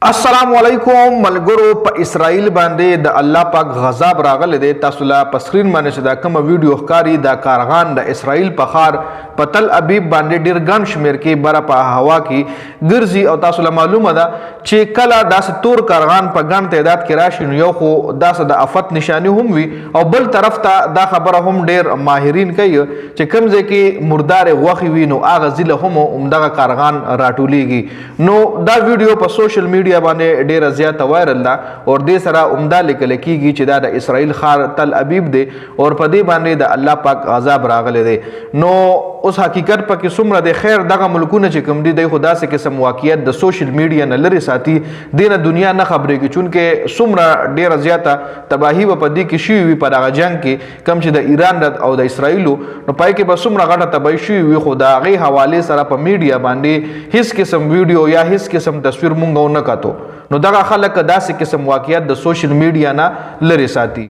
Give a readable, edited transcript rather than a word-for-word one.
अस्सलामुअलैकुम मलगुरो په اسرائیل باندې د الله پاک غضب راغلی دی. تاسو لا په سکرین باندې چې دا کوم ویډیو ښکاري دا کارغان د اسرائیل په ښار په تل ابیب باندې ډیر ګڼ شمیر کې بره په هوا کې ګرځي او تاسو له معلومه ده چې کله داسې تور کارغان په ګڼ تعداد کې راشي نو یو خو داسې د افت نشانی هم وي او بل طرف ته دا خبره هم ډیر ماهرین کوي چې کوم ځای کې مردار غوښې وي نو هغه ځله هم همدغه کارغان راټولیږي. نو دا ویډیو په سوشل میډیا باندې ډیره زیاته وایرل ده او دې سره عمده لیکل کیږي چې دا د اسرائیل ښار تل ابیب دی او په دې باندې د الله پاک عذاب راغلی دی. نو اوس حقیقت پکې څومره د خیر دغه ملکونه چې کوم دي د خدا سره قسم واقعیت د سوشل میډیا نه لري ساتي دینه دنیا نه خبرېږي چونکه څومره ډیره زیاته تباہی په دې کې شوې وي په دغه جنگ کې کم چې د ایران او د اسرائیلو نو پای کې به څومره غټه تباہی شوې وي خو د هغې حوالې سره په میډیا باندې هیڅ قسم ویډیو یا هیڅ قسم تصویر مونږ نه کاتو. نو دغه خلک داسې قسم واقعیت د سوشل میډیا نه لري ساتي.